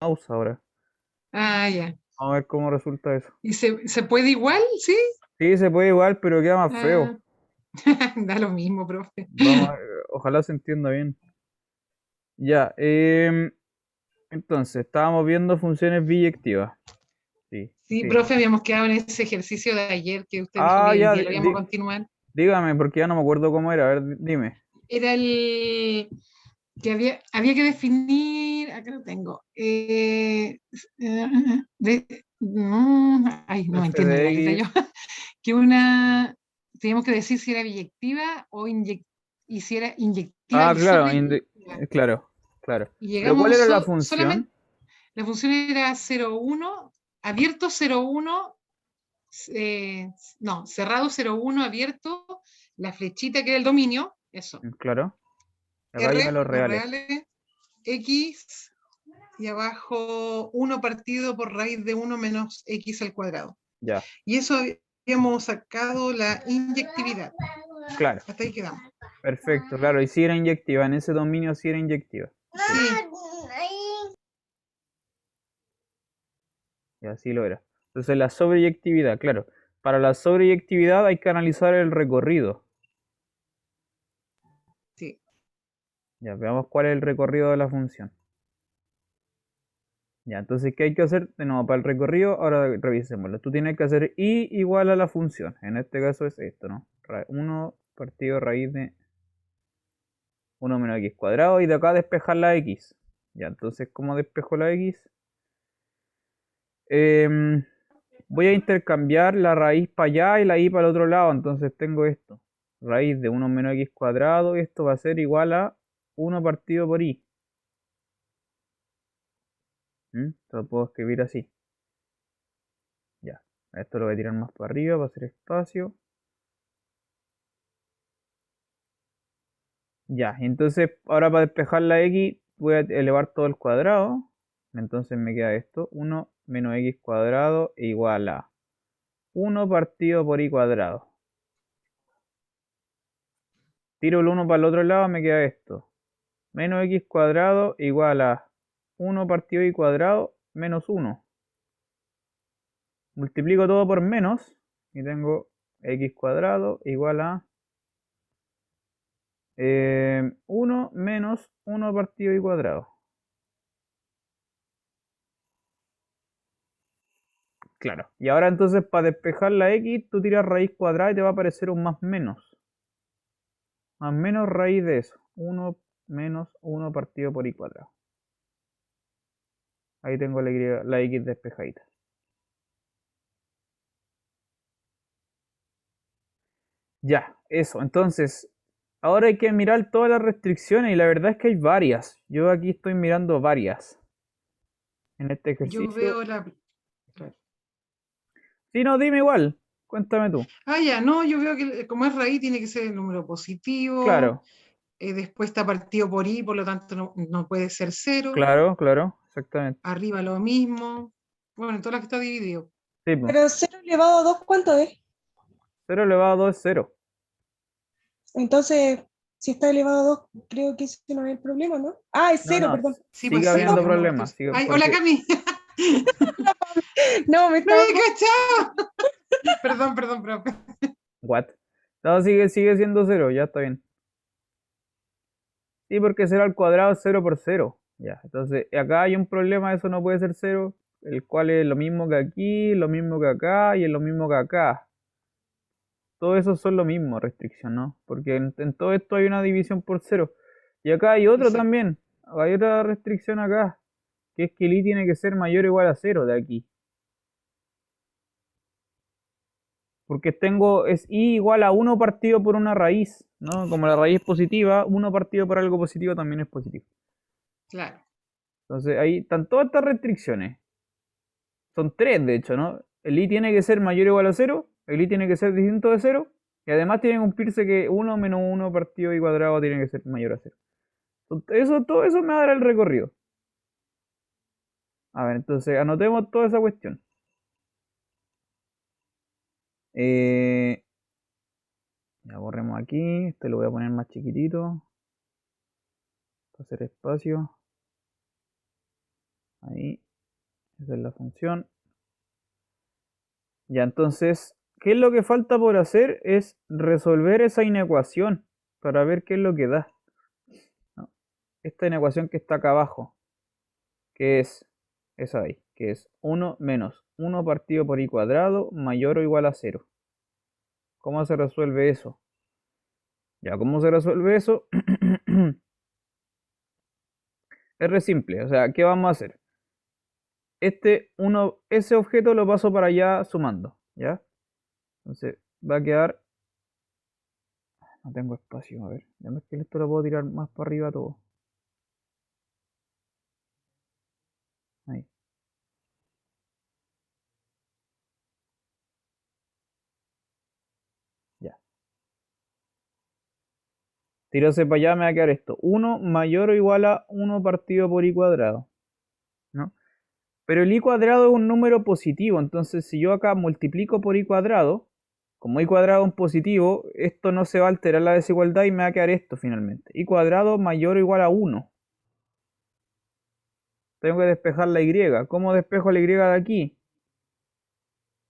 mouse ahora. Ah, ya. Vamos a ver cómo resulta eso. ¿Y se puede igual? ¿Sí? Sí, se puede igual, pero queda más feo. Ah, da lo mismo, profe. Vamos a ver, ojalá se entienda bien. Ya, entonces, estábamos viendo funciones biyectivas. Sí, Sí, sí. profe, habíamos quedado en ese ejercicio de ayer que usted dijo que Ah, hoy ya, día lo íbamos a continuar. dígame, porque ya no me acuerdo cómo era. A ver, dime. Era el que había que definir, acá lo tengo, ay, no F entiendo ni de la letra yo, X. que teníamos que decir si era biyectiva y si era inyectiva Ah, y claro, sobreyectiva. claro, claro. Y Pero ¿cuál llegamos era la solamente, función? la función era 0,1, abierto 0,1, no, cerrado 0,1, abierto, la flechita que era el dominio, eso, Claro. Acá hay R, los los reales. reales, X, y abajo 1 partido por raíz de 1 menos X al cuadrado. Ya, Y eso habíamos sacado la inyectividad. claro. Hasta ahí quedamos. Perfecto, claro. Y si era inyectiva, en ese dominio sí era inyectiva. Sí, Sí, y así lo era. Entonces la sobreyectividad, claro. Para la sobreyectividad hay que analizar el recorrido. sí. Ya, veamos cuál es el recorrido de la función. Ya, entonces, ¿qué hay que hacer? De nuevo, para el recorrido, ahora revisémoslo. Tú tienes que hacer y igual a la función. En este caso es esto, ¿no? 1 partido raíz de 1 menos x cuadrado. Y de acá despejar la x. Ya, entonces, ¿cómo despejo la x? Voy a intercambiar la raíz para allá y la y para el otro lado. Entonces tengo esto. Raíz de 1 menos x cuadrado. Y esto va a ser igual a 1 partido por y. Esto lo puedo escribir así. Ya. Esto lo voy a tirar más para arriba para hacer espacio. Ya. Entonces ahora para despejar la x voy a elevar todo el cuadrado. Entonces me queda esto. 1 menos x cuadrado igual a 1 partido por y cuadrado. Tiro el 1 para el otro lado, me queda esto. Menos x cuadrado igual a 1 partido y cuadrado menos 1. Multiplico todo por menos y tengo x cuadrado igual a 1 menos 1 partido y cuadrado. Claro. Y ahora entonces para despejar la x, tú tiras raíz cuadrada y te va a aparecer un más menos. Más menos raíz de eso. 1 menos 1 partido por y cuadrado. Ahí tengo la x despejadita. Ya, eso. Entonces, ahora hay que mirar todas las restricciones y la verdad es que hay varias. Yo aquí estoy mirando varias en este Yo ejercicio. veo la... Si no, dime igual. Cuéntame tú. Ah, ya, no, yo veo que como es raíz tiene que ser el número positivo, Claro, después está partido por i, por lo tanto no puede ser cero, claro, claro, exactamente. arriba lo mismo, bueno, en todas las que está dividido. Sí, pues. Pero 0 elevado a 2, ¿cuánto es? 0 elevado a 2 es 0. Entonces, si está elevado a 2, creo que ese no es el problema, ¿no? Ah, es No, cero, no, perdón. Sí, pues sigue cero, habiendo es una problemas. cuestión. Sigue, Ay, hola porque, Cami, No, me no estaba... me cachado. Perdón, perdón, profe. what? No, sigue siendo 0, ya está bien. Sí, porque 0 al cuadrado es 0 por 0. Ya, entonces acá hay un problema, eso no puede ser 0, el cual es lo mismo que aquí, lo mismo que acá y es lo mismo que acá. Todo eso son lo mismo, restricción, ¿no? Porque en todo esto hay una división por 0. Y acá hay otro Exacto. también, hay otra restricción acá, que es que el i tiene que ser mayor o igual a 0 de aquí. Porque es i igual a 1 partido por una raíz, ¿no? Como la raíz es positiva, 1 partido por algo positivo también es positivo. Claro. Entonces ahí están todas estas restricciones. Son tres, de hecho, ¿no? El i tiene que ser mayor o igual a 0, el i tiene que ser distinto de 0, y además tiene que cumplirse que 1 menos 1 partido y cuadrado tiene que ser mayor a 0. Todo eso me va a dar el recorrido. A ver, entonces anotemos toda esa cuestión. Ya borremos aquí, este lo voy a poner más chiquitito, para hacer espacio. Ahí, esa es la función. Ya, entonces, ¿qué es lo que falta por hacer? Es resolver esa inecuación para ver qué es lo que da. ¿No? Esta inecuación que está acá abajo, que es esa de ahí, que es 1 menos 1 partido por i cuadrado mayor o igual a 0. ¿Cómo se resuelve eso? Ya, ¿cómo se resuelve eso? Es re simple, o sea, ¿qué vamos a hacer? Ese objeto lo paso para allá sumando, ¿ya? Entonces va a quedar, no tengo espacio, a ver, ya es que esto lo puedo tirar más para arriba todo. Ahí, ya. Tírase para allá, me va a quedar esto. 1 mayor o igual a 1 partido por i cuadrado, ¿no? Pero el i cuadrado es un número positivo, entonces si yo acá multiplico por i cuadrado, como i cuadrado es un positivo, esto no se va a alterar la desigualdad y me va a quedar esto finalmente. I cuadrado mayor o igual a 1. Tengo que despejar la y. ¿Cómo despejo la y de aquí?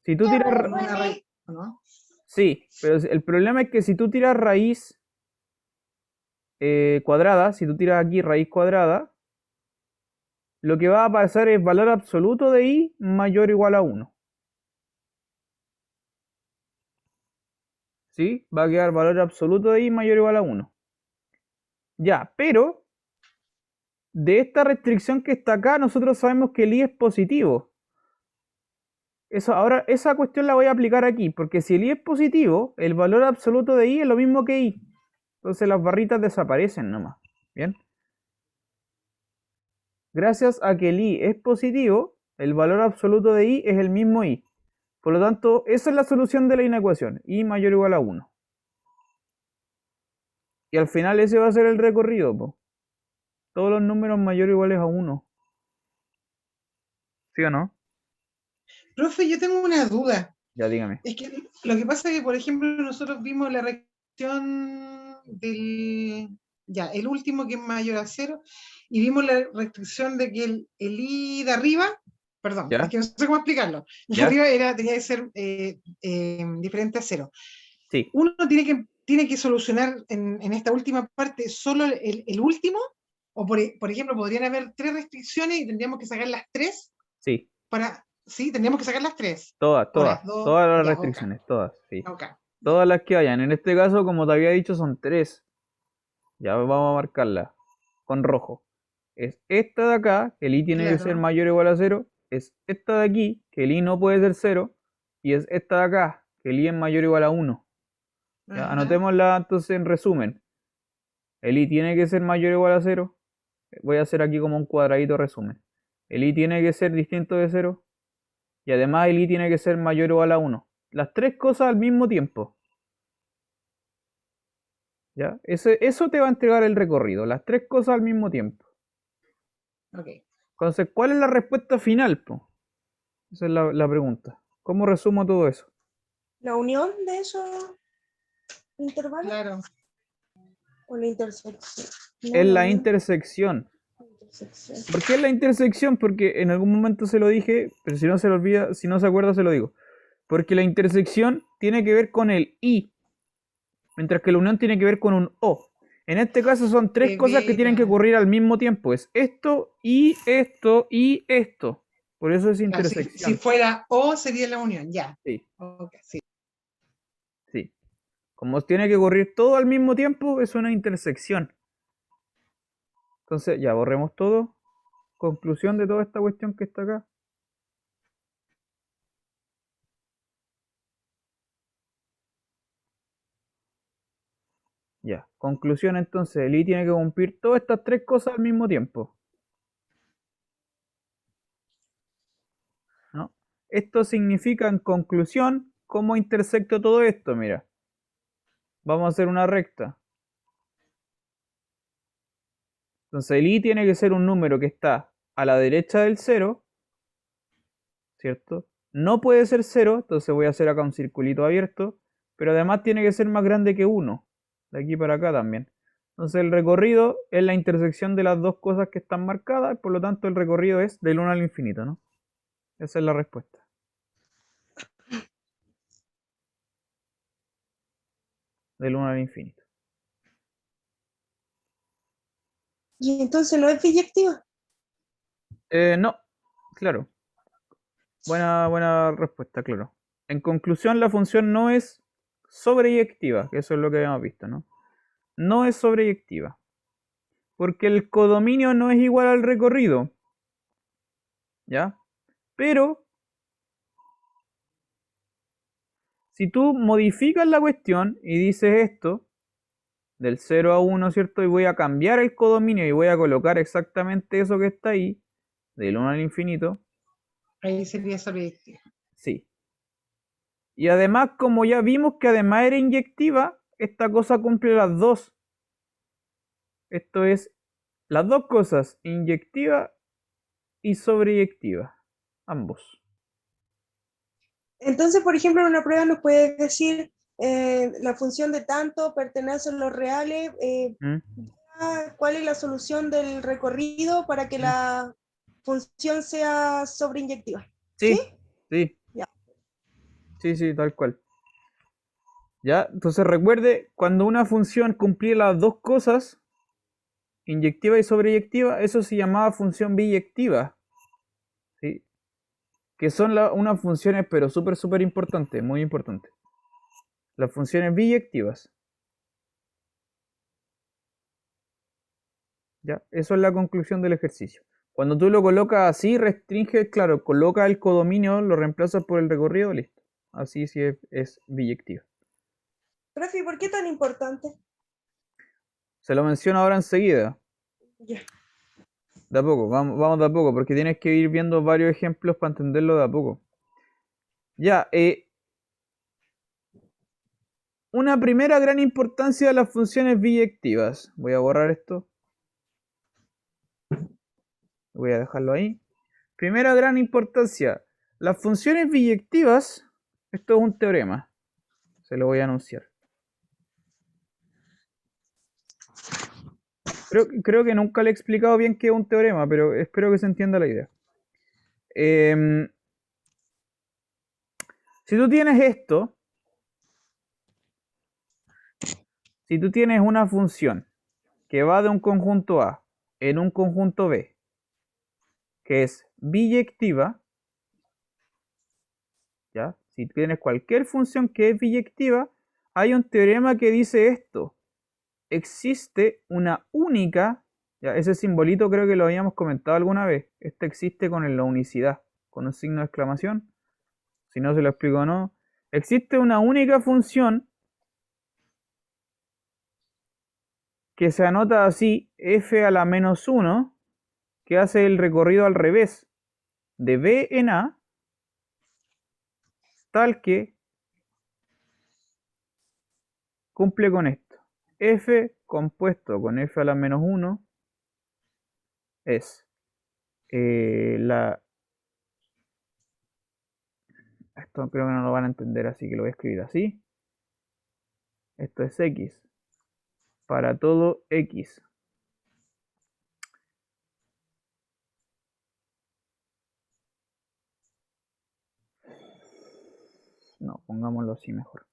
Si tú tiras... Una raíz, ¿no? Sí, pero el problema es que si tú tiras raíz cuadrada, si tú tiras aquí raíz cuadrada, lo que va a pasar es valor absoluto de i mayor o igual a 1. ¿Sí? Va a quedar valor absoluto de i mayor o igual a 1. Ya, pero de esta restricción que está acá, nosotros sabemos que el i es positivo. Ahora, esa cuestión la voy a aplicar aquí, porque si el i es positivo, el valor absoluto de i es lo mismo que i. Entonces las barritas desaparecen nomás. ¿Bien? Gracias a que el i es positivo, el valor absoluto de i es el mismo i. Por lo tanto, esa es la solución de la inecuación, i mayor o igual a 1. Y al final ese va a ser el recorrido, po. Todos los números mayores o iguales a 1. ¿Sí o no? Profe, yo tengo una duda. Ya dígame. Es que lo que pasa es que, por ejemplo, nosotros vimos la restricción del, ya, el último que es mayor a 0, y vimos la restricción de que el i de arriba, perdón, ¿Ya? es que no sé cómo explicarlo, de ¿Ya? arriba tenía que ser diferente a 0. Sí. Uno tiene que solucionar en esta última parte solo el último, o por ejemplo, podrían haber 3 restricciones y tendríamos que sacar las 3 Sí. para, sí, tendríamos que sacar las 3. Todas, O todas. las 2, Todas las ya, restricciones, todas, sí. ok. Todas las que hayan. En este caso, como te había dicho, son 3. Ya vamos a marcarla con rojo. Es esta de acá, que el i tiene que ser Claro. mayor o igual a 0. Es esta de aquí, que el i no puede ser 0. Y es esta de acá, que el i es mayor o igual a 1. ¿Ya? Ajá. Anotémosla entonces en resumen. El i tiene que ser mayor o igual a 0. Voy a hacer aquí como un cuadradito resumen. El i tiene que ser distinto de 0. Y además el i tiene que ser mayor o igual a 1. Las tres cosas al mismo tiempo. ¿Ya? Eso te va a entregar el recorrido. Las tres cosas al mismo tiempo. Ok. Entonces, ¿cuál es la respuesta final, po? Esa es la pregunta. ¿Cómo resumo todo eso? La unión de esos intervalos Claro. o la intersección. No, Es la la unión, intersección. la intersección. ¿Por qué es la intersección? Porque en algún momento se lo dije, pero si no se lo olvida, si no se acuerda, se lo digo. Porque la intersección tiene que ver con el i, mientras que la unión tiene que ver con un o. En este caso son tres De cosas que tienen que veras. ocurrir al mismo tiempo. Es esto y esto y esto. Por eso es Claro, si intersección. fuera O sería la unión, ya. Sí, Ok, sí. sí. Como tiene que ocurrir todo al mismo tiempo, es una intersección. Entonces, ya borremos todo. Conclusión de toda esta cuestión que está acá. Ya, conclusión entonces, el i tiene que cumplir todas estas tres cosas al mismo tiempo, ¿no? Esto significa en conclusión, ¿cómo intersecto todo esto? Mira, vamos a hacer una recta. Entonces el i tiene que ser un número que está a la derecha del 0, ¿cierto? No puede ser 0, entonces voy a hacer acá un circulito abierto, pero además tiene que ser más grande que 1, de aquí para acá también. Entonces el recorrido es la intersección de las dos cosas que están marcadas, por lo tanto el recorrido es del 1 al infinito, ¿no? Esa es la respuesta. Del 1 al infinito. Y entonces no es biyectiva. No, claro. Buena respuesta, claro. En conclusión, la función no es sobreyectiva, que eso es lo que habíamos visto, ¿no? No es sobreyectiva. Porque el codominio no es igual al recorrido. ¿Ya? Pero, si tú modificas la cuestión y dices esto, del 0 a 1, ¿cierto? Y voy a cambiar el codominio y voy a colocar exactamente eso que está ahí, del 1 al infinito. Ahí sería sobreyectiva. Sí. Y además, como ya vimos que además era inyectiva, esta cosa cumple las dos. Esto es las dos cosas, inyectiva y sobreyectiva. Ambos. Entonces, por ejemplo, en una prueba nos puedes decir la función de tanto pertenece a los reales, ¿Mm? cuál es la solución del recorrido para que ¿Mm? la función sea sobreinyectiva. ¿Sí? Sí, sí, Ya. sí, tal cual. ¿Ya? Entonces recuerde, cuando una función cumplía las dos cosas, inyectiva y sobreyectiva, eso se llamaba función biyectiva. ¿Sí? Que son unas funciones, pero súper importantes, muy importantes. Las funciones biyectivas. ¿Ya? Eso es la conclusión del ejercicio. Cuando tú lo colocas así, restringes, claro, coloca el codominio, lo reemplazas por el recorrido, listo. Así sí es biyectiva. Profe, ¿por qué tan importante? Se lo menciono ahora enseguida. Ya. De a poco, vamos de a poco, porque tienes que ir viendo varios ejemplos para entenderlo de a poco. Ya, una primera gran importancia de las funciones biyectivas. Voy a borrar esto. Voy a dejarlo ahí. Primera gran importancia. Las funciones biyectivas, esto es un teorema. Se lo voy a anunciar. Creo que nunca le he explicado bien qué es un teorema, pero espero que se entienda la idea. Si tú tienes esto, si tú tienes una función que va de un conjunto A en un conjunto B, que es biyectiva, ¿ya? Si tienes cualquier función que es biyectiva, hay un teorema que dice esto. Existe una única, ya, ese simbolito creo que lo habíamos comentado alguna vez. Este existe con la unicidad, con un signo de exclamación. Si no se lo explico o no. Existe una única función que se anota así, f a la menos 1, que hace el recorrido al revés de b en a, tal que cumple con esto. F compuesto con f a la menos 1 es esto creo que no lo van a entender, así que lo voy a escribir así. Esto es x para todo x. No, pongámoslo así mejor.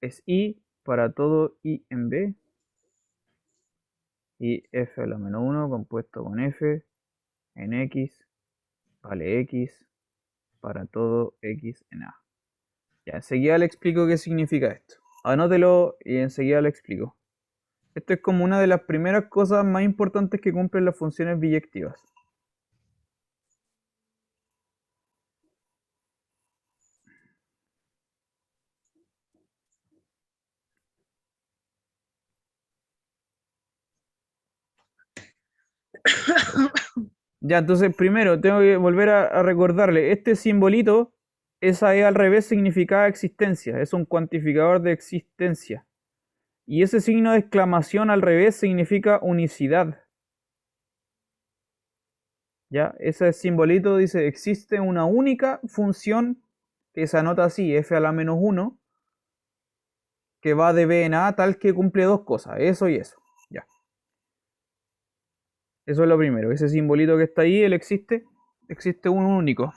Es y para todo y en b. Y f a la menos 1 compuesto con f en x vale x para todo x en a. Ya, enseguida le explico qué significa esto. Anótelo y enseguida le explico. Esto es como una de las primeras cosas más importantes que cumplen las funciones biyectivas. Ya, entonces primero tengo que volver a recordarle, este simbolito, esa E al revés significa existencia, es un cuantificador de existencia. Y ese signo de exclamación al revés significa unicidad. ¿Ya? Ese simbolito dice, existe una única función que se anota así, f a la menos 1, que va de B en A tal que cumple dos cosas, eso y eso. Ya. Eso es lo primero. Ese simbolito que está ahí, él existe uno único.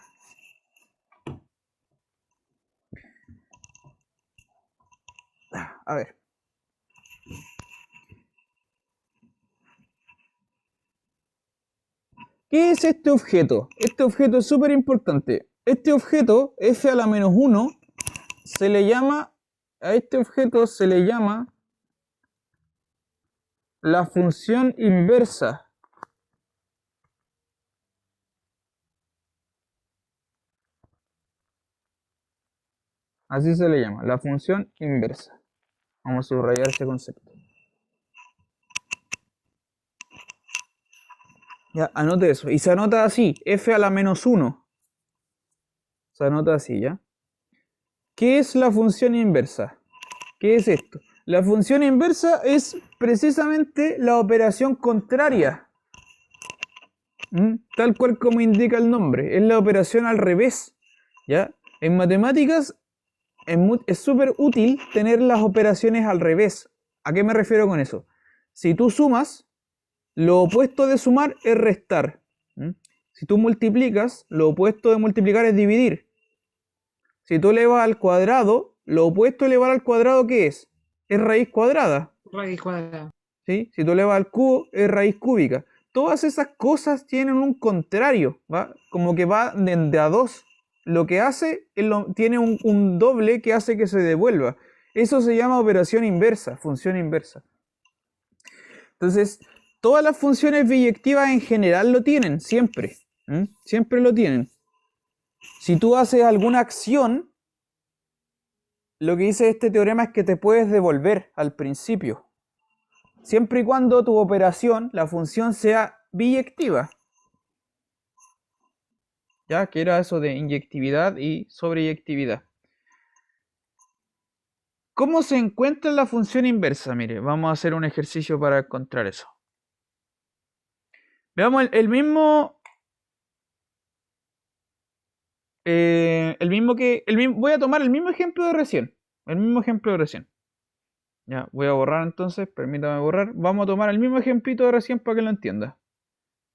A ver. ¿Qué es este objeto? Este objeto es súper importante. Este objeto, f a la menos 1, se le llama, a este objeto se le llama la función inversa. Así se le llama, la función inversa. Vamos a subrayar este concepto. Ya, anote eso. Y se anota así, f a la menos 1. Se anota así, ¿ya? ¿Qué es la función inversa? ¿Qué es esto? La función inversa es precisamente la operación contraria. Tal cual como indica el nombre. Es la operación al revés. ¿Ya? En matemáticas es súper útil tener las operaciones al revés. ¿A qué me refiero con eso? Si tú sumas, lo opuesto de sumar es restar. Si tú multiplicas, lo opuesto de multiplicar es dividir. Si tú elevas al cuadrado, lo opuesto de elevar al cuadrado, ¿qué es? Es raíz cuadrada. Raíz cuadrada. ¿Sí? Si tú elevas al cubo, es raíz cúbica. Todas esas cosas tienen un contrario, ¿va? Como que va de a dos. Lo que hace, tiene un doble que hace que se devuelva. Eso se llama operación inversa, función inversa. Entonces, todas las funciones biyectivas en general lo tienen, siempre. Siempre lo tienen. Si tú haces alguna acción, lo que dice este teorema es que te puedes devolver al principio. Siempre y cuando tu operación, la función, sea biyectiva. ¿Ya? Que era eso de inyectividad y sobreyectividad. ¿Cómo se encuentra la función inversa? Mire, vamos a hacer un ejercicio para encontrar eso. Veamos el mismo voy a tomar el mismo ejemplo de recién. El mismo ejemplo de recién. Ya, voy a borrar entonces, permítame borrar. Vamos a tomar el mismo ejemplito de recién para que lo entienda.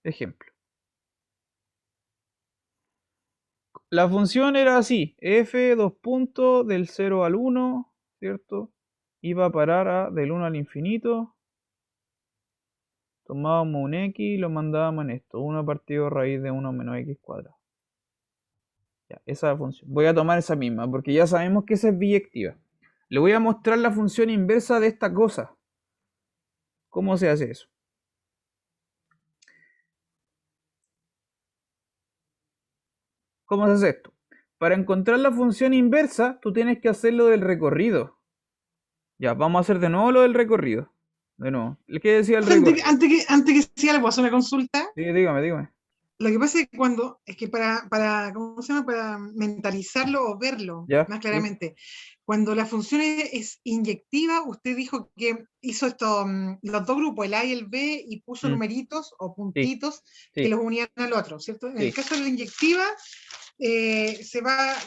Ejemplo. La función era así, f dos puntos del 0 al 1, ¿cierto? Iba a parar del 1 al infinito. Tomábamos un x y lo mandábamos en esto, 1 partido raíz de 1 menos x cuadrado. Ya, esa es la función. Voy a tomar esa misma, porque ya sabemos que esa es biyectiva. Le voy a mostrar la función inversa de esta cosa. ¿Cómo se hace eso? ¿Cómo se hace esto? Para encontrar la función inversa, tú tienes que hacerlo del recorrido. Ya, vamos a hacer de nuevo lo del recorrido. De nuevo. ¿Qué decía el recorrido? Antes que sea, le puedo hacer una consulta. Sí, dígame. Lo que pasa es que ¿cómo se llama? Para mentalizarlo o verlo Ya, más sí, claramente. Cuando la función es inyectiva, usted dijo que hizo esto, los dos grupos, el A y el B, y puso numeritos o sí, puntitos que sí, los unían al otro, ¿cierto? En el sí, caso de la inyectiva,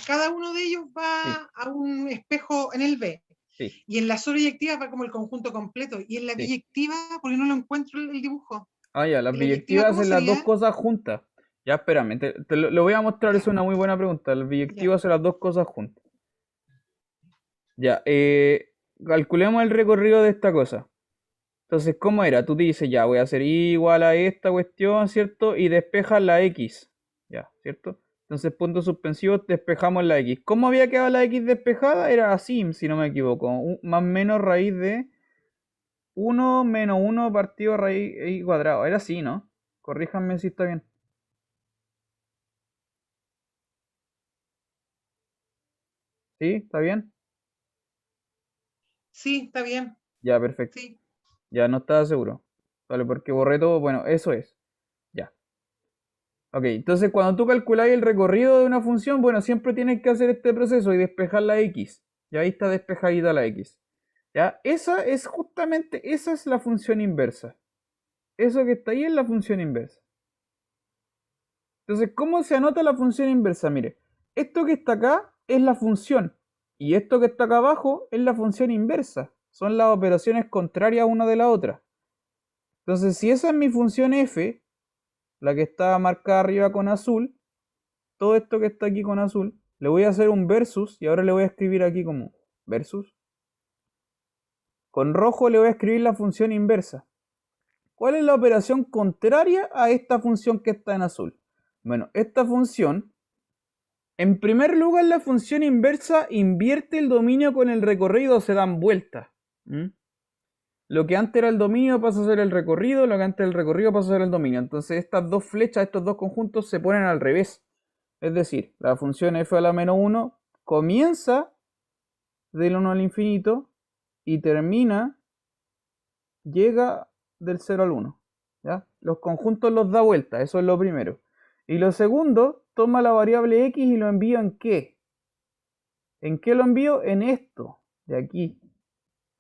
cada uno de ellos sí, va a un espejo en el B. sí, Y en la sobreyectiva va como el conjunto completo. Y en la sí. biyectiva, porque no lo encuentro el dibujo. Ah, ya, las En la biyectiva, biyectivas ¿cómo hacen las dos sería? cosas juntas. Ya, espérame, lo voy a mostrar, es Ya, una muy buena pregunta. Las ya. biyectivas hacen las dos cosas juntas. Ya, calculemos el recorrido de esta cosa. Entonces, ¿cómo era? Tú dices, ya, voy a hacer y igual a esta cuestión, ¿cierto? Y despejas la x, ya, ¿cierto? Entonces, puntos suspensivos, despejamos la x. ¿Cómo había quedado la x despejada? Era así, si no me equivoco. Más o menos raíz de 1 menos 1 partido raíz y cuadrado. Era así, ¿no? Corríjanme si está bien. ¿Sí? ¿Está bien? Sí, está bien. Ya, perfecto. Sí. Ya no estaba seguro. Vale, porque borré todo. Bueno, eso es. Ya. Ok, entonces cuando tú calculáis el recorrido de una función, bueno, siempre tienes que hacer este proceso y despejar la x. Ya ahí está despejadita la x. Ya, esa es la función inversa. Eso que está ahí es la función inversa. Entonces, ¿cómo se anota la función inversa? Mire, esto que está acá es la función. Y esto que está acá abajo es la función inversa. Son las operaciones contrarias una de la otra. Entonces, si esa es mi función f, la que está marcada arriba con azul, todo esto que está aquí con azul, le voy a hacer un versus y ahora le voy a escribir aquí como versus. Con rojo le voy a escribir la función inversa. ¿Cuál es la operación contraria a esta función que está en azul? Bueno, esta función, en primer lugar, la función inversa invierte el dominio con el recorrido, se dan vueltas. Lo que antes era el dominio pasa a ser el recorrido, lo que antes era el recorrido pasa a ser el dominio. Entonces estas dos flechas, estos dos conjuntos se ponen al revés. Es decir, la función f a la menos 1 comienza del 1 al infinito y termina, llega del 0 al 1. ¿Ya? Los conjuntos los da vuelta, eso es lo primero. Y lo segundo, toma la variable x y lo envío en qué. ¿En qué lo envío? En esto, de aquí.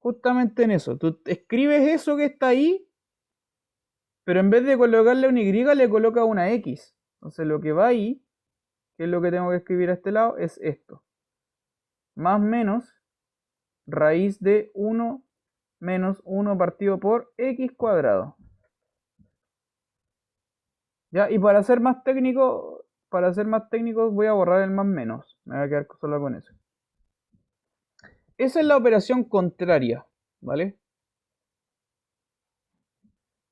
Justamente en eso. Tú escribes eso que está ahí, pero en vez de colocarle una y, le colocas una x. Entonces lo que va ahí, que es lo que tengo que escribir a este lado, es esto. Más menos raíz de 1 menos 1 partido por x cuadrado. ¿Ya? Y para ser más técnico, voy a borrar el más menos. Me voy a quedar solo con eso. Esa es la operación contraria, ¿vale?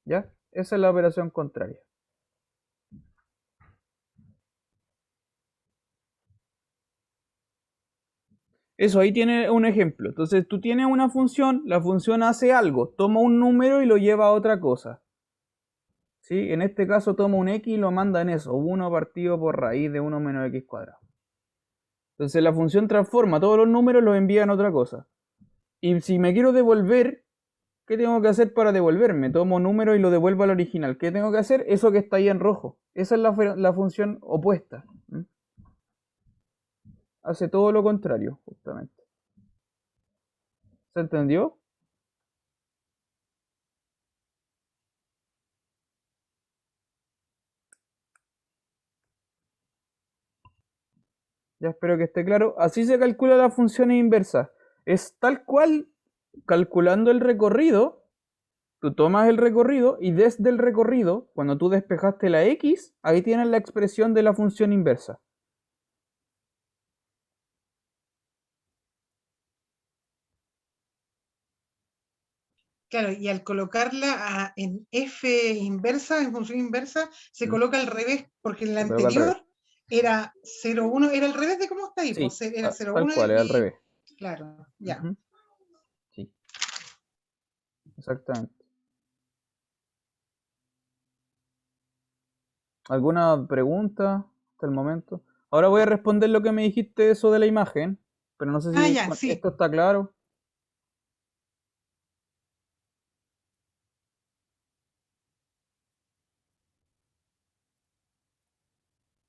¿Ya? Esa es la operación contraria. Eso, ahí tiene un ejemplo. Entonces tú tienes una función, la función hace algo, toma un número y lo lleva a otra cosa. ¿Sí? En este caso toma un x y lo manda en eso, 1 partido por raíz de 1 menos x cuadrado. Entonces la función transforma todos los números y los envía en otra cosa. Y si me quiero devolver, ¿qué tengo que hacer para devolverme? Tomo número y lo devuelvo al original. ¿Qué tengo que hacer? Eso que está ahí en rojo. Esa es la función opuesta. Hace todo lo contrario, justamente. ¿Se entendió? Ya espero que esté claro. Así se calcula la función inversa. Es tal cual, calculando el recorrido, tú tomas el recorrido y desde el recorrido, cuando tú despejaste la x, ahí tienes la expresión de la función inversa. Claro, y al colocarla en f inversa, en función inversa, se coloca al revés, porque en la Se coloca al revés. anterior era 0,1, era al revés de cómo está ahí, Sí, pues, era tal 0,1 cual, es al y revés. claro, ya. Sí, exactamente. ¿Alguna pregunta hasta el momento? Ahora voy a responder lo que me dijiste eso de la imagen, pero no sé Ah, si ya, sí. esto está claro.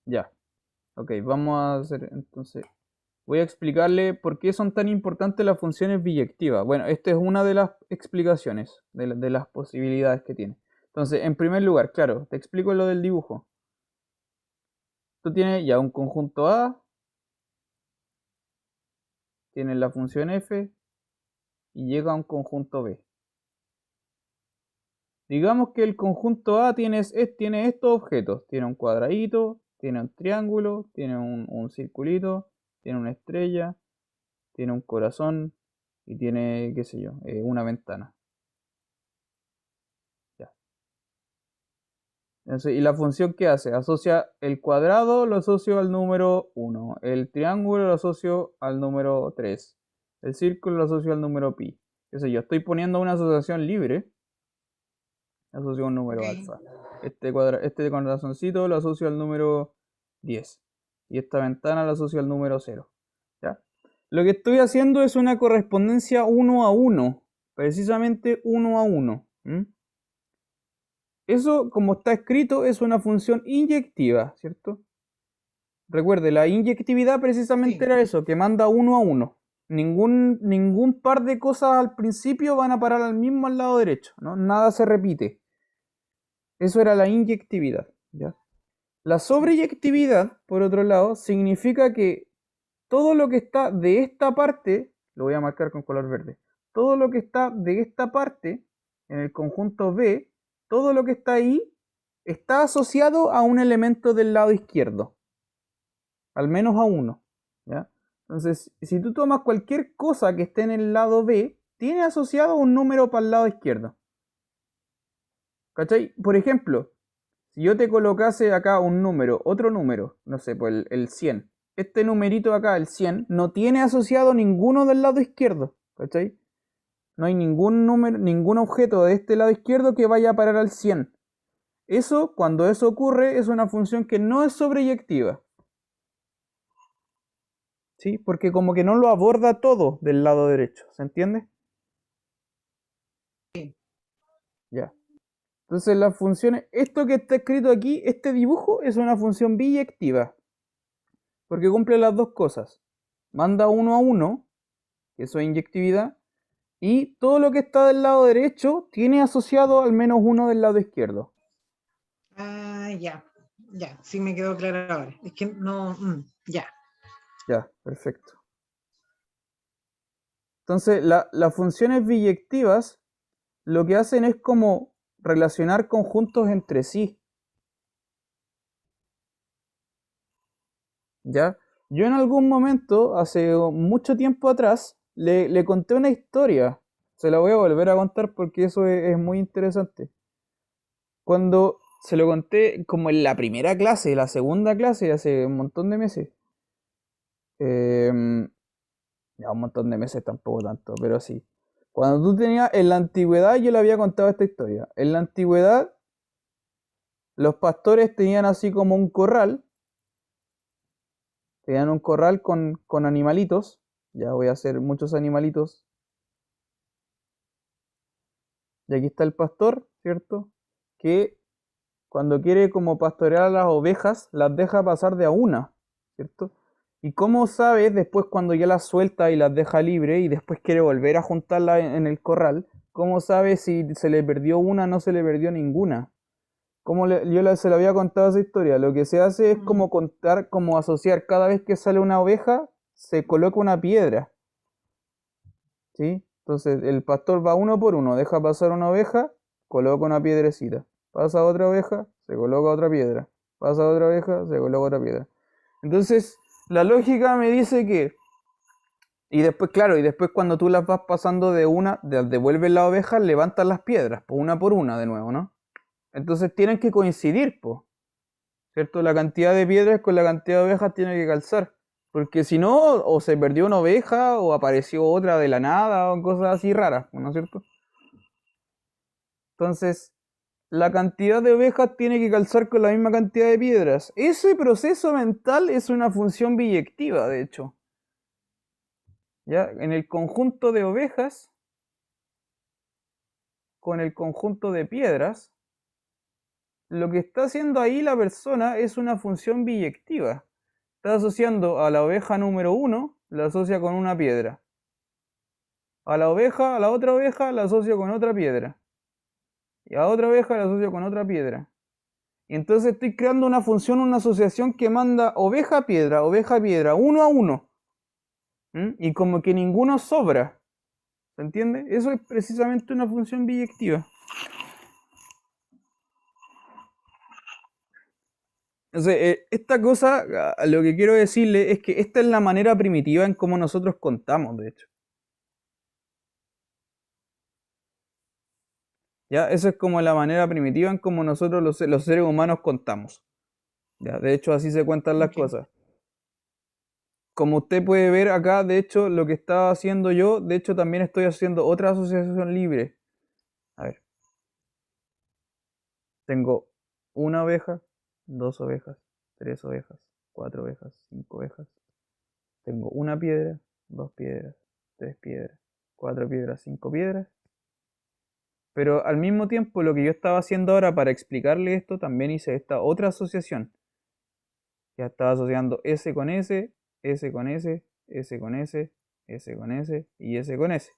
Ya, ok, vamos a hacer entonces. Voy a explicarle por qué son tan importantes las funciones biyectivas. Bueno, esta es una de las explicaciones de las posibilidades que tiene. Entonces, en primer lugar, claro, te explico lo del dibujo. Tú tienes ya un conjunto A, tienes la función f y llega a un conjunto B. Digamos que el conjunto A tiene estos objetos. Tiene un cuadradito, tiene un triángulo, tiene un circulito, tiene una estrella, tiene un corazón y tiene, qué sé yo, una ventana. Ya. Entonces, ¿y la función qué hace? Asocia el cuadrado, lo asocio al número 1. El triángulo lo asocio al número 3. El círculo lo asocio al número pi. Qué sé yo, estoy poniendo una asociación libre. Asocio un número alfa. Este corazoncito lo asocio al número 10. Y esta ventana la asocio al número 0. ¿Ya? Lo que estoy haciendo es una correspondencia 1 a 1. Precisamente 1 a 1. Eso, como está escrito, es una función inyectiva, ¿cierto? Recuerde, la inyectividad precisamente era eso, que manda 1 a 1. Ningún par de cosas al principio van a parar al mismo al lado derecho, ¿no? Nada se repite. Eso era la inyectividad, ¿ya? La sobreyectividad, por otro lado, significa que todo lo que está de esta parte, lo voy a marcar con color verde, todo lo que está de esta parte, en el conjunto B, todo lo que está ahí, está asociado a un elemento del lado izquierdo, al menos a uno, ¿ya? Entonces, si tú tomas cualquier cosa que esté en el lado B, tiene asociado un número para el lado izquierdo. ¿Cachai? Por ejemplo, si yo te colocase acá un número, otro número, no sé, pues el 100. Este numerito acá, el 100, no tiene asociado ninguno del lado izquierdo. ¿Cachai? No hay ningún número, ningún objeto de este lado izquierdo que vaya a parar al 100. Eso, cuando eso ocurre, es una función que no es sobreyectiva. ¿Sí? Porque como que no lo aborda todo del lado derecho. ¿Se entiende? Ya. Entonces las funciones, esto que está escrito aquí, este dibujo, es una función biyectiva. Porque cumple las dos cosas. Manda uno a uno, que eso es inyectividad, y todo lo que está del lado derecho tiene asociado al menos uno del lado izquierdo. Ah, ya, ya, sí me quedó claro ahora. Es que no, ya. Ya, perfecto. Entonces, las funciones biyectivas lo que hacen es como relacionar conjuntos entre sí. ¿Ya? Yo en algún momento, hace mucho tiempo atrás, le conté una historia. Se la voy a volver a contar porque eso es muy interesante. Cuando se lo conté como en la primera clase, la segunda clase, hace un montón de meses. Em, ya un montón de meses tampoco tanto, pero sí. Cuando tú tenías, en la antigüedad yo le había contado esta historia. En la antigüedad los pastores tenían así como un corral. Tenían un corral con animalitos. Ya voy a hacer muchos animalitos. Y aquí está el pastor, ¿cierto? Que cuando quiere como pastorear a las ovejas, las deja pasar de a una, ¿cierto? ¿Y cómo sabes después cuando ya las suelta y las deja libre y después quiere volver a juntarlas en el corral? ¿Cómo sabes si se le perdió una o no se le perdió ninguna? Se lo había contado esa historia. Lo que se hace es como contar, como asociar cada vez que sale una oveja, se coloca una piedra, ¿sí? Entonces el pastor va uno por uno, deja pasar una oveja, coloca una piedrecita. Pasa otra oveja, se coloca otra piedra. Pasa otra oveja, se coloca otra piedra. Entonces, la lógica me dice que, y después, claro, y después cuando tú las vas pasando de una, devuelves la oveja, levantas las piedras, pues una por una de nuevo, ¿no? Entonces tienen que coincidir, pues, ¿cierto? La cantidad de piedras con la cantidad de ovejas tiene que calzar. Porque si no, o se perdió una oveja, o apareció otra de la nada, o cosas así raras, ¿no es cierto? Entonces, la cantidad de ovejas tiene que calzar con la misma cantidad de piedras. Ese proceso mental es una función biyectiva, de hecho. ¿Ya? En el conjunto de ovejas, con el conjunto de piedras, lo que está haciendo ahí la persona es una función biyectiva. Está asociando a la oveja número uno, la asocia con una piedra. A la oveja, a la otra oveja, la asocio con otra piedra. Y a otra oveja la asocio con otra piedra. Y entonces estoy creando una función, una asociación que manda oveja piedra, uno a uno. Y como que ninguno sobra. ¿Se entiende? Eso es precisamente una función biyectiva. Entonces, esta cosa, lo que quiero decirle es que esta es la manera primitiva en cómo nosotros contamos, de hecho. ¿Ya? Eso es como la manera primitiva en cómo nosotros los seres humanos contamos. ¿Ya? De hecho, así se cuentan las Ok. cosas. Como usted puede ver acá, de hecho, lo que estaba haciendo yo, de hecho, también estoy haciendo otra asociación libre. A ver, tengo una oveja, dos ovejas, tres ovejas, cuatro ovejas, cinco ovejas. Tengo una piedra, dos piedras, tres piedras, cuatro piedras, cinco piedras. Pero al mismo tiempo, lo que yo estaba haciendo ahora para explicarle esto, también hice esta otra asociación. Ya estaba asociando S con S, S con S, S con S, S con S y S con S.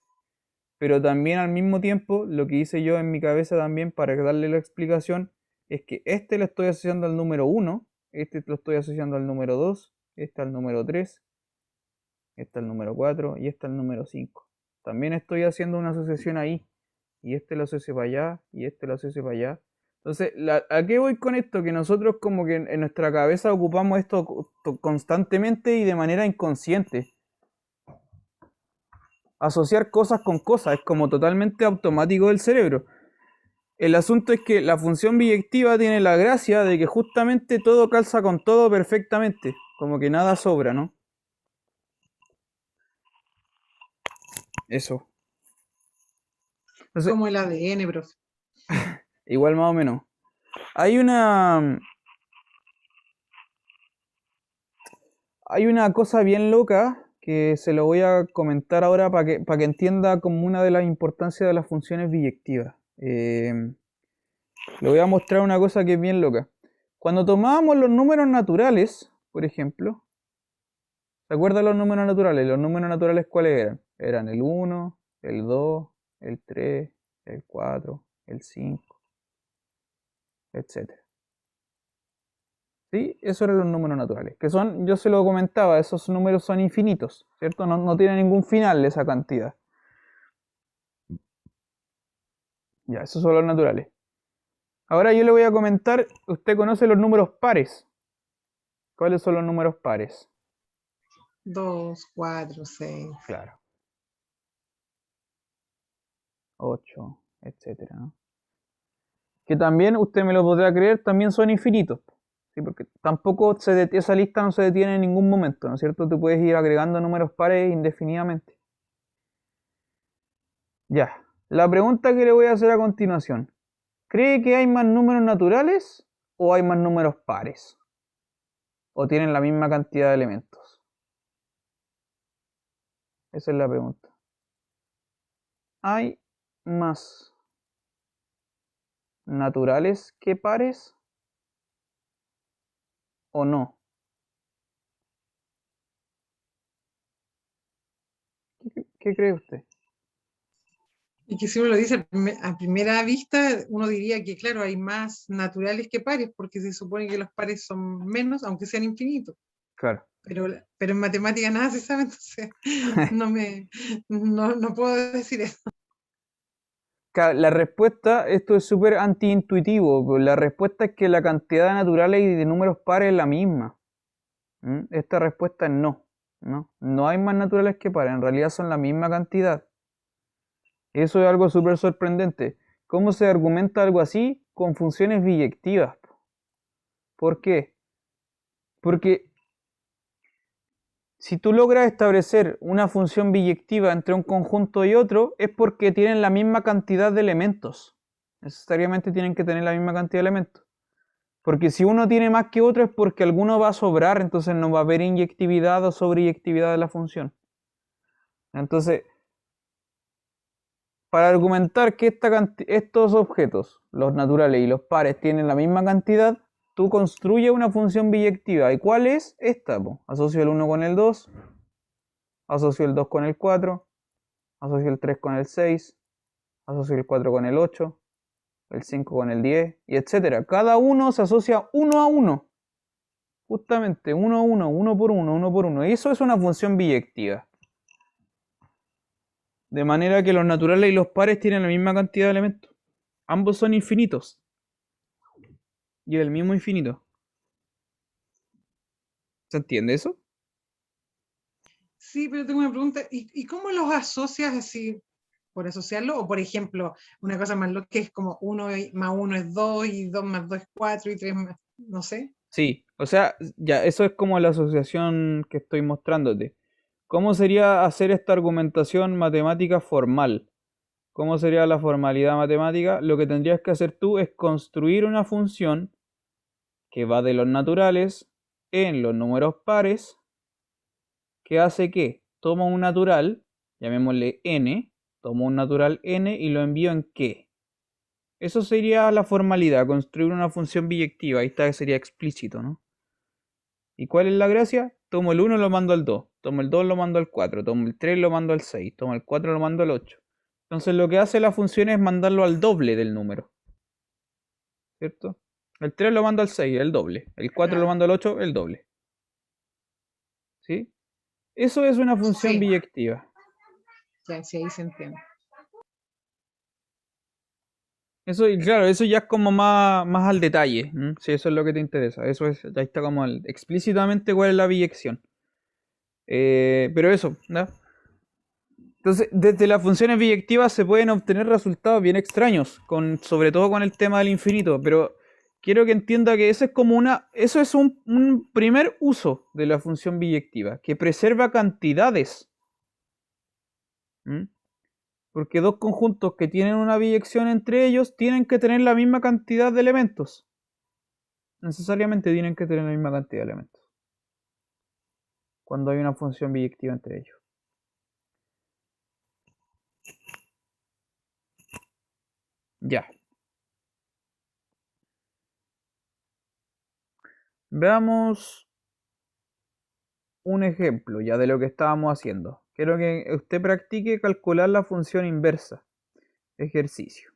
Pero también al mismo tiempo, lo que hice yo en mi cabeza también para darle la explicación es que este lo estoy asociando al número uno, este lo estoy asociando al número 2, este al número 3, Este es el número 4 y este es el número 5. También estoy haciendo una asociación ahí. Y este lo asocio para allá y este lo asocio para allá. Entonces, ¿a qué voy con esto? Que nosotros como que en nuestra cabeza ocupamos esto constantemente y de manera inconsciente. Asociar cosas con cosas es como totalmente automático del cerebro. El asunto es que la función biyectiva tiene la gracia de que justamente todo calza con todo perfectamente. Como que nada sobra, ¿no? Eso. Entonces, Como el ADN, profe. igual más o menos. Hay una... Hay una cosa bien loca que se lo voy a comentar ahora para que entienda como una de las importancias de las funciones biyectivas. Le voy a mostrar una cosa que es bien loca. Cuando tomábamos los números naturales, por ejemplo, ¿se acuerdan los números naturales? ¿Los números naturales cuáles eran? Eran el 1, el 2, el 3, el 4, el 5, etcétera. ¿Sí? Esos eran los números naturales. Que son, yo se lo comentaba, esos números son infinitos, ¿cierto? No tiene ningún final esa cantidad. Ya, esos son los naturales. Ahora yo le voy a comentar, usted conoce los números pares. ¿Cuáles son los números pares? 2, 4, 6. Claro. 8, etcétera, ¿no? Que también, usted me lo podrá creer, también son infinitos. ¿Sí? Porque tampoco esa lista no se detiene en ningún momento, ¿no es cierto? Tú puedes ir agregando números pares indefinidamente. Ya. La pregunta que le voy a hacer a continuación. ¿Cree que hay más números naturales o hay más números pares? ¿O tienen la misma cantidad de elementos? Esa es la pregunta. ¿Hay más naturales que pares o no? ¿Qué cree usted? Y que si uno lo dice a primera vista, uno diría que, claro, hay más naturales que pares, porque se supone que los pares son menos, aunque sean infinitos. Claro. Pero en matemáticas nada se sabe, entonces no puedo decir eso. La respuesta, esto es súper antiintuitivo, la respuesta es que la cantidad de naturales y de números pares es la misma. Esta respuesta es no, no. No hay más naturales que pares, en realidad son la misma cantidad. Eso es algo súper sorprendente. ¿Cómo se argumenta algo así? Con funciones biyectivas. ¿Por qué? Porque si tú logras establecer una función biyectiva entre un conjunto y otro, es porque tienen la misma cantidad de elementos. Necesariamente tienen que tener la misma cantidad de elementos. Porque si uno tiene más que otro es porque alguno va a sobrar, entonces no va a haber inyectividad o sobreyectividad de la función. Entonces, para argumentar que estos objetos, los naturales y los pares, tienen la misma cantidad, tú construyes una función biyectiva. ¿Y cuál es? Esta. Asocio el 1 con el 2, asocio el 2 con el 4, asocio el 3 con el 6, asocio el 4 con el 8, el 5 con el 10, y etcétera. Cada uno se asocia uno a uno. Justamente, uno a uno, uno por uno, uno por uno. Y eso es una función biyectiva. De manera que los naturales y los pares tienen la misma cantidad de elementos. Ambos son infinitos. Y el mismo infinito. ¿Se entiende eso? Sí, pero tengo una pregunta. ¿Y cómo los asocias así, por asociarlo? O, por ejemplo, una cosa más loca que es como 1 más 1 es 2, y 2 más 2 es 4, y 3 más, no sé. Sí, o sea, ya, eso es como la asociación que estoy mostrándote. ¿Cómo sería hacer esta argumentación matemática formal? ¿Cómo sería la formalidad matemática? Lo que tendrías que hacer tú es construir una función que va de los naturales en los números pares, que hace que tomo un natural, llamémosle n, tomo un natural n y lo envío en qué. Eso sería la formalidad, construir una función biyectiva. Ahí está, sería explícito, ¿no? ¿Y cuál es la gracia? Tomo el 1 lo mando al 2, tomo el 2 lo mando al 4, tomo el 3 lo mando al 6, tomo el 4 lo mando al 8. Entonces lo que hace la función es mandarlo al doble del número, ¿cierto? El 3 lo mando al 6, el doble. El 4 lo Claro. mando al 8, el doble. ¿Sí? Eso es una función Sí. biyectiva. Ya, sí, ahí se entiende. Eso, y claro, eso ya es como más al detalle. Si eso es lo que te interesa. Eso es, ya está como explícitamente cuál es la biyección. Pero eso, ¿no? Entonces, desde las funciones biyectivas se pueden obtener resultados bien extraños, sobre todo con el tema del infinito, pero quiero que entienda que eso es un primer uso de la función biyectiva, que preserva cantidades. ¿Mm? Porque dos conjuntos que tienen una biyección entre ellos tienen que tener la misma cantidad de elementos. Necesariamente tienen que tener la misma cantidad de elementos. Cuando hay una función biyectiva entre ellos. Ya. Veamos un ejemplo ya de lo que estábamos haciendo. Quiero que usted practique calcular la función inversa. Ejercicio.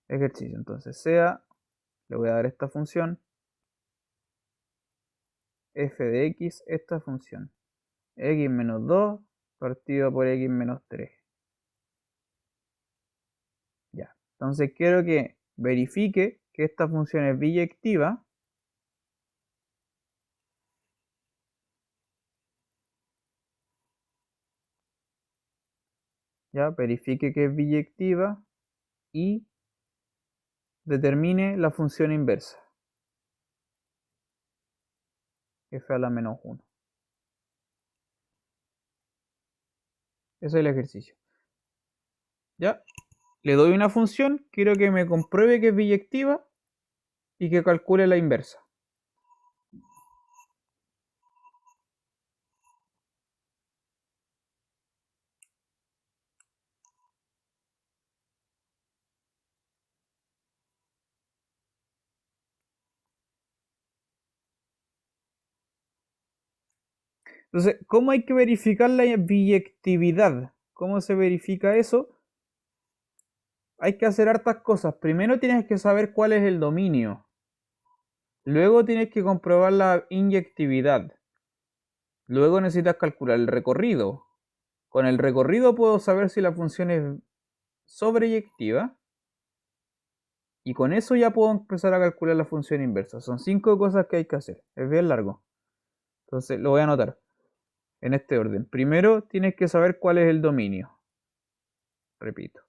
Ejercicio. Entonces le voy a dar esta función, f de x, esta función. X menos 2 partido por x menos 3. Ya. Entonces quiero que verifique que esta función es biyectiva. Ya, verifique que es biyectiva y determine la función inversa. F a la menos 1. Ese es el ejercicio. Ya, le doy una función, quiero que me compruebe que es biyectiva y que calcule la inversa. Entonces, ¿cómo hay que verificar la biyectividad? ¿Cómo se verifica eso? Hay que hacer hartas cosas. Primero tienes que saber cuál es el dominio. Luego tienes que comprobar la inyectividad. Luego necesitas calcular el recorrido. Con el recorrido puedo saber si la función es sobreyectiva. Y con eso ya puedo empezar a calcular la función inversa. Son 5 cosas que hay que hacer. Es bien largo. Entonces lo voy a anotar en este orden. Primero tienes que saber cuál es el dominio. Repito.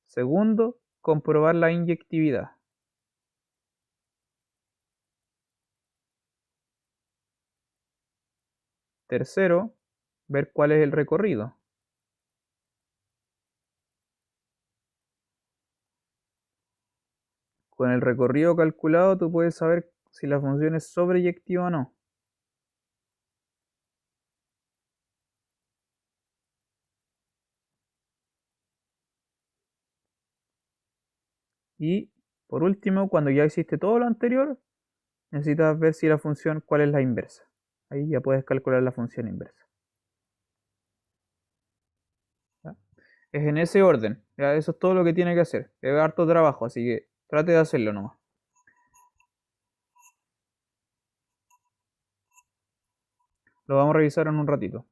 Segundo, comprobar la inyectividad. Tercero, ver cuál es el recorrido. Con el recorrido calculado tú puedes saber si la función es sobreyectiva o no. Y por último, cuando ya hiciste todo lo anterior, necesitas ver si la función, cuál es la inversa. Ahí ya puedes calcular la función inversa. ¿Ya? Es en ese orden. ¿Ya? Eso es todo lo que tiene que hacer. Es harto trabajo, así que trate de hacerlo nomás. Lo vamos a revisar en un ratito.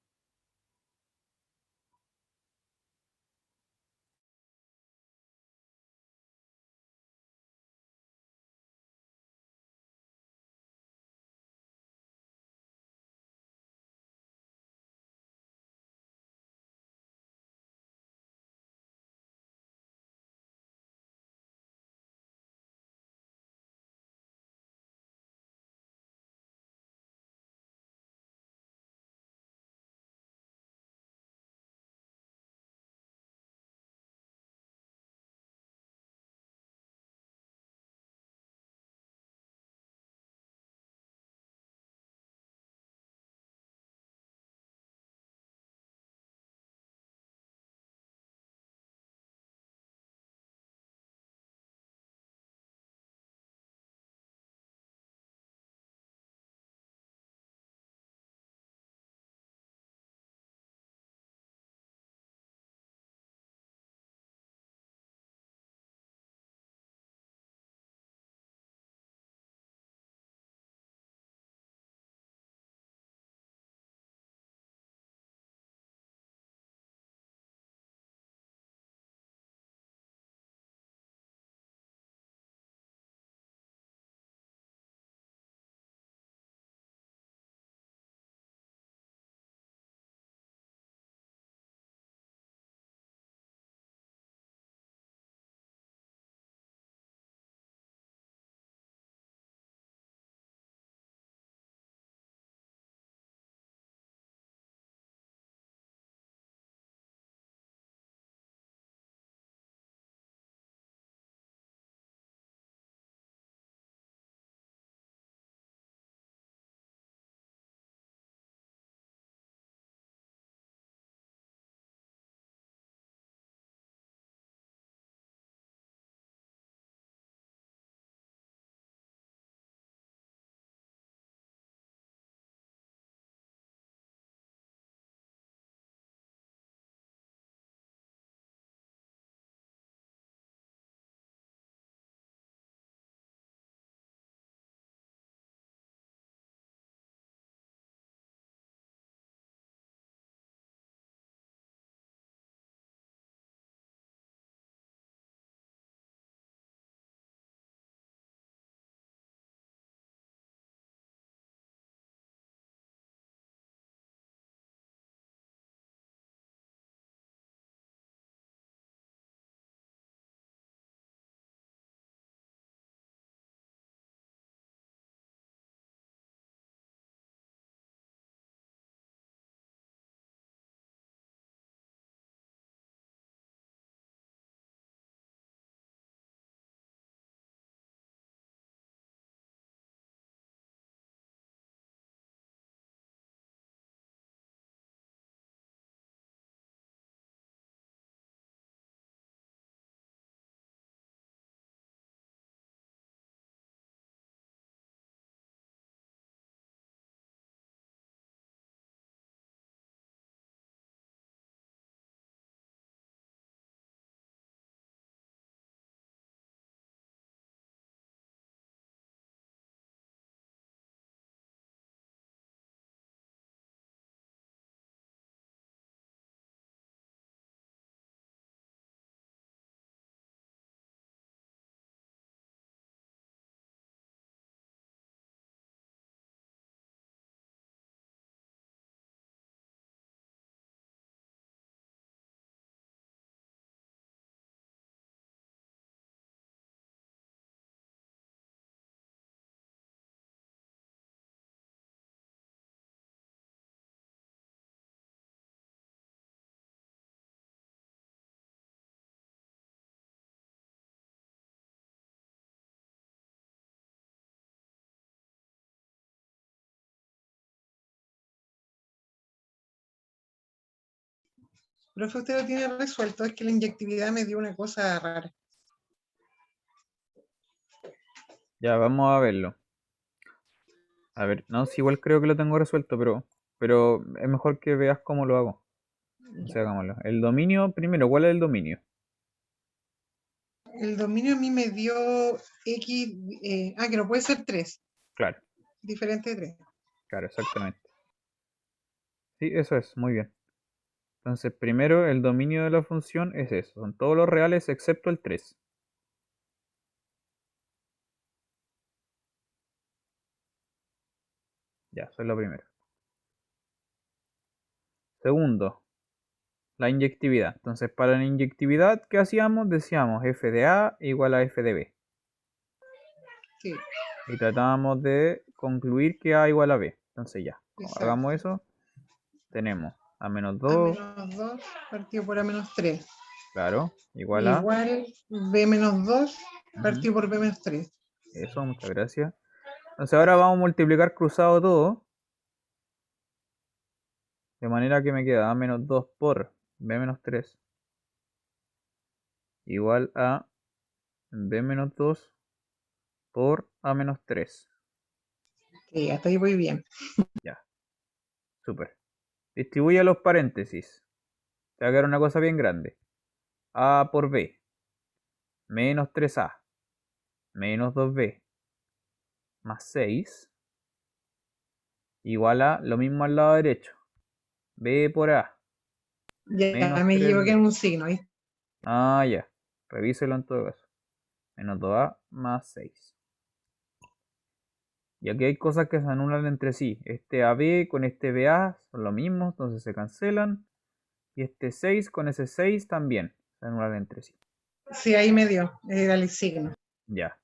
Profe, usted lo tiene resuelto, es que la inyectividad me dio una cosa rara. Ya, vamos a verlo. A ver, no, sí, igual creo que lo tengo resuelto, pero es mejor que veas cómo lo hago. O Ya. sea, hagámoslo. El dominio, primero, ¿cuál es el dominio? El dominio a mí me dio X, que no puede ser 3, Claro, diferente de 3. claro, exactamente. Sí, eso es, muy bien. Entonces, primero, el dominio de la función es eso. Son todos los reales excepto el 3. Ya, eso es lo primero. Segundo, la inyectividad. Entonces, para la inyectividad, ¿qué hacíamos? Decíamos f de a igual a f de b. Sí, Y tratábamos de concluir que a igual a b. Entonces ya, como hagamos exacto. eso, tenemos a menos A 2, menos 2 partido por A menos 3. claro, igual a. Igual B menos 2 Ujú, partido por B menos 3. eso, muchas gracias. Entonces ahora vamos a multiplicar cruzado todo. De manera que me queda a menos 2 por b menos 3 igual a b menos 2 por a menos 3. Sí, hasta ahí voy bien. Ya, súper. Distribuye los paréntesis. Te va a quedar una cosa bien grande. A por b menos 3a menos 2b más 6 igual a lo mismo al lado derecho. B por a Ya menos me equivoqué 3b. en un signo. ¿Viste? Ah, ya. Revíselo en todo caso. Menos 2a más 6. Y aquí hay cosas que se anulan entre sí. Este AB con este BA son lo mismo, entonces se cancelan. Y este 6 con ese 6 también se anulan entre sí. Sí, ahí me dio. Era el signo. Ya.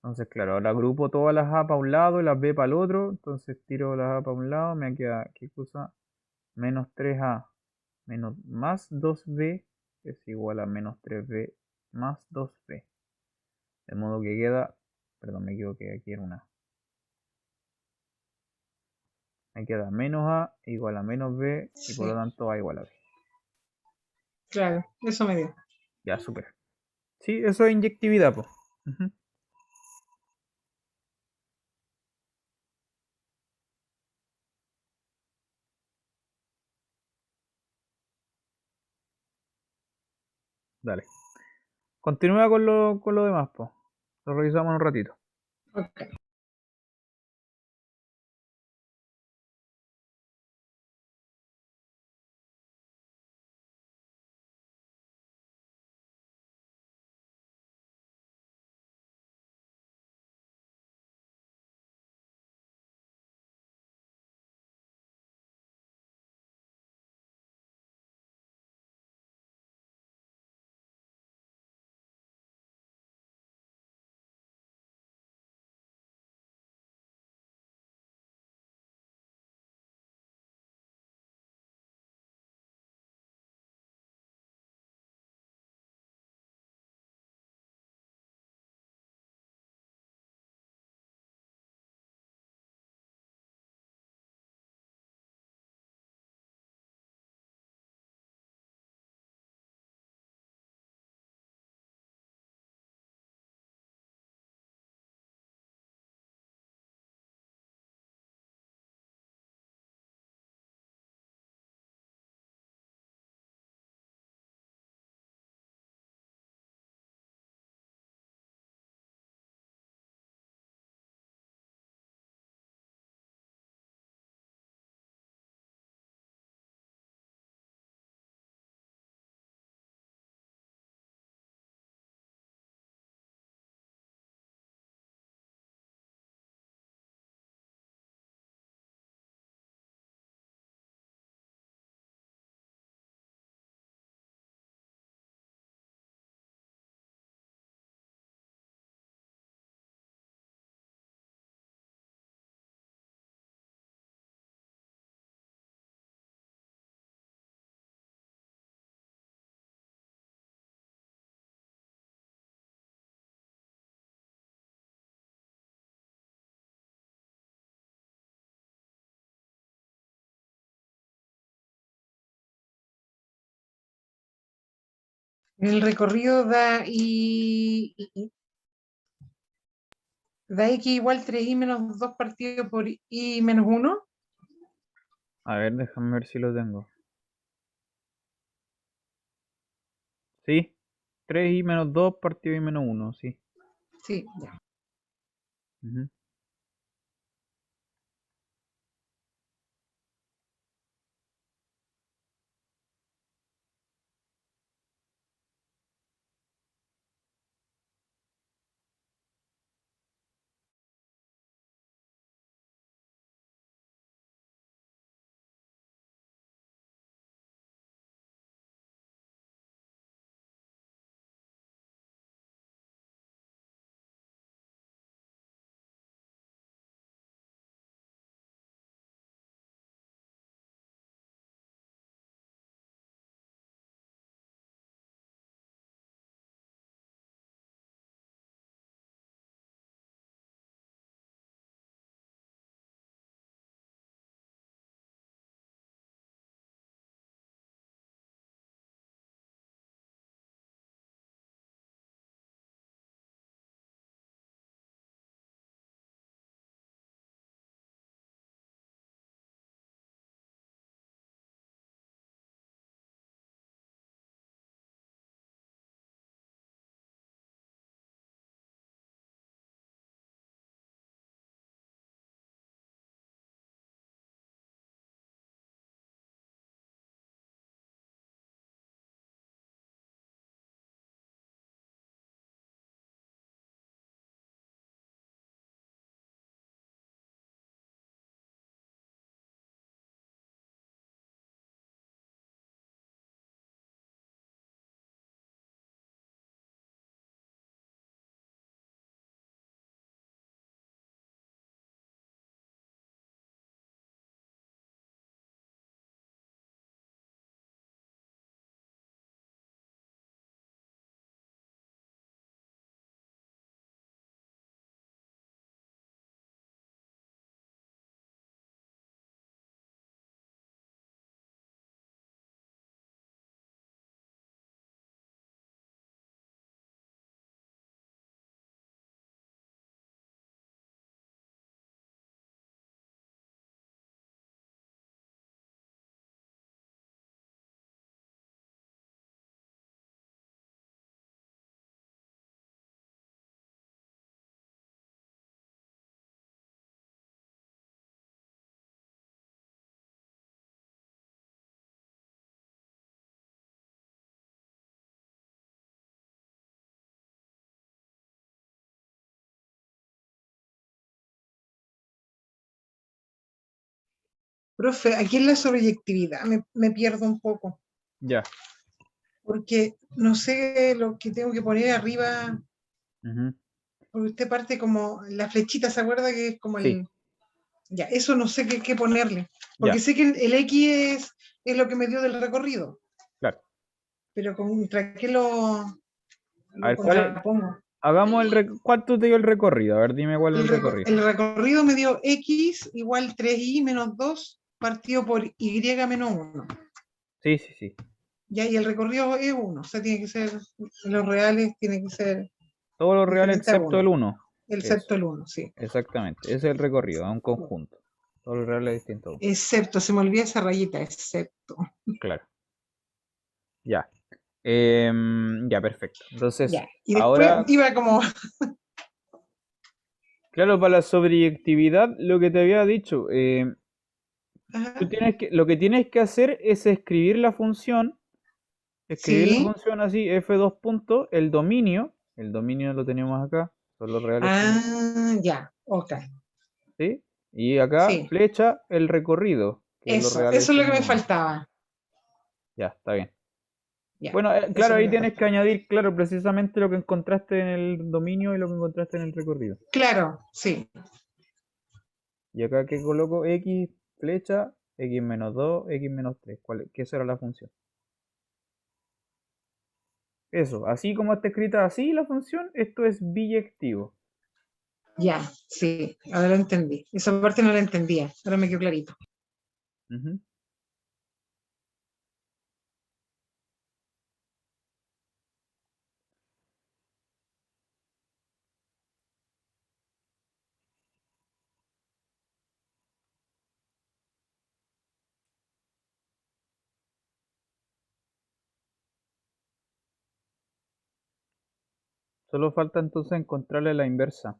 Entonces, claro, ahora agrupo todas las A para un lado y las B para el otro. Entonces tiro las A para un lado, me queda, ¿qué cosa? Menos 3A menos más 2B es igual a menos 3B más 2B. De modo que queda, perdón, me equivoqué, aquí era una. Me queda menos A igual a menos B y por lo Sí, tanto A igual a B. claro, eso me dio. Ya, súper. Sí, eso es inyectividad, pues. Dale. Continúa con lo demás, pues. Lo revisamos en un ratito. Ok. El recorrido da da x igual 3i menos 2 partido por i menos 1. A ver, déjame ver si lo tengo. Sí, 3i menos 2 partido i menos 1, sí. Sí, ya. Ujú. Profe, aquí en la sobreyectividad me pierdo un poco, Ya. porque no sé lo que tengo que poner arriba, Ujú. porque usted parte como la flechita, ¿se acuerda? Que es como Sí, el... Ya, eso no sé qué ponerle, porque ya. sé que el x es lo que me dio del recorrido, Claro. pero ¿contra qué A lo ver, ¿cuál es? contrapongo? Hagamos ¿cuánto te dio el recorrido? A ver, dime cuál es el recorrido. El recorrido me dio x igual 3i menos 2 partido por y menos 1. Sí, sí, sí. Ya, y el recorrido es 1, o sea, tiene que ser, los reales tiene que ser Todos los reales diferente a excepto el 1, 1. Eso, excepto el 1, sí. exactamente. Ese es el recorrido, es un conjunto. Todos los reales distintos a 1. Excepto, se me olvida esa rayita, excepto. Claro. Ya. Ya, perfecto. Entonces, Ya, y después ahora, iba como, claro, para la sobreyectividad, lo que te había dicho, tú ajá, lo que tienes que hacer es escribir la sí, función así, f2 puntos, el dominio lo tenemos acá, son los reales finales, ya, ok, ¿sí? Y acá, sí, flecha, el recorrido, que es los reales eso es lo que distintos me a 1. faltaba, Ya, está bien. ya, Bueno, eso claro, es lo ahí que me tienes que faltaba. añadir, claro, precisamente lo que encontraste en el dominio y lo que encontraste en el recorrido. Claro, sí, Y acá que coloco x flecha, x menos 2 x menos 3. ¿Qué será la función? Eso, así como está escrita así la función, esto es biyectivo. ya, sí, ahora lo entendí. Esa parte no la entendía, ahora me quedó clarito. Ujú. Solo falta entonces encontrarle la inversa.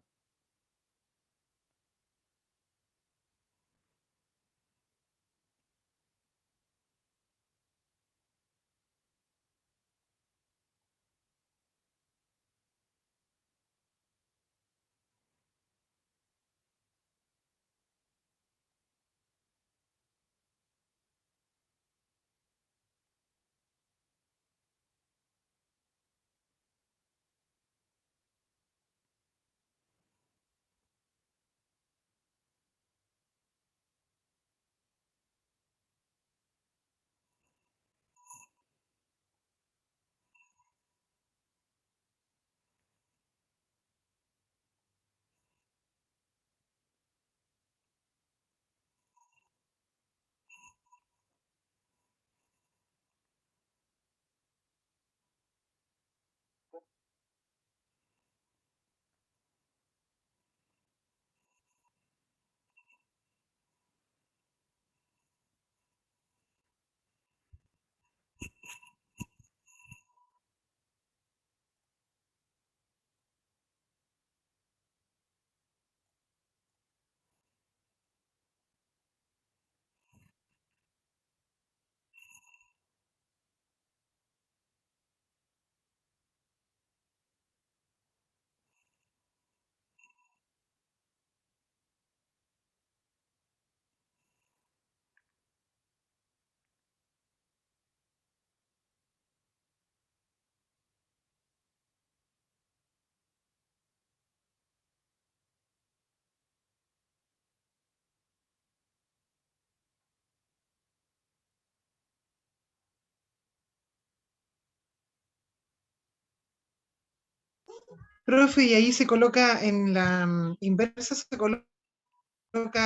Profe, y ahí se coloca en la inversa, se coloca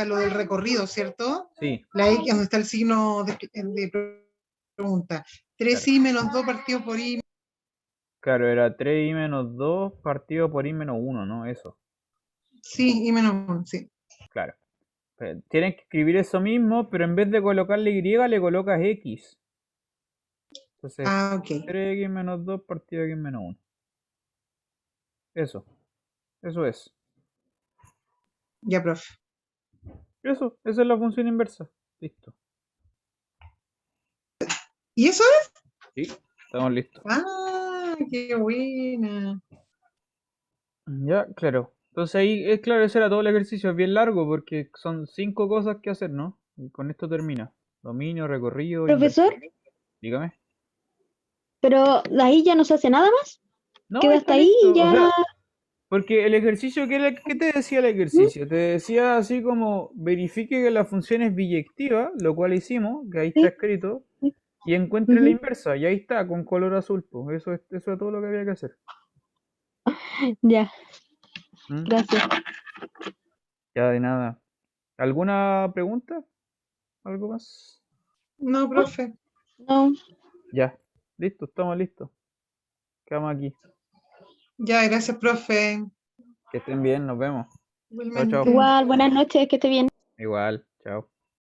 lo del recorrido, ¿cierto? Sí, La X donde está el signo de pregunta. 3i menos 2 partido por i. claro, era 3i menos 2 partido por i menos 1, ¿no? Eso, Sí, i menos 1, sí. claro. Tienes que escribir eso mismo, pero en vez de colocarle y le colocas x. Entonces, Ah, ok. 3x menos 2 partido x menos 1. Eso es. Ya, profe. Esa es la función inversa. Listo. ¿Y eso es? Sí, estamos listos. Ah, qué buena. Ya, claro. Entonces ahí, es claro, ese era todo el ejercicio. Es bien largo porque son 5 cosas que hacer, ¿no? Y con esto termina. Dominio, recorrido, inversa. Profesor, Dígame. pero de ahí ya no se hace nada más. No, Queda está hasta ahí y listo. O ya. sea, porque el ejercicio, ¿qué te decía el ¿Mm? ejercicio? Te decía así como verifique que la función es biyectiva, lo cual hicimos, que ahí está Sí, escrito, sí. y encuentre la Ujú. inversa, y ahí está, con color azul. Pues eso es todo lo que había que hacer. Ya, ¿Mm? gracias. Ya de nada. ¿Alguna pregunta? ¿Algo más? No, profe. No, Ya, listo, estamos listos. Quedamos aquí. Ya, gracias, profe. Que estén bien, nos vemos. Chao, chao. Igualmente. igual, buenas noches, que esté bien. Igual, chao.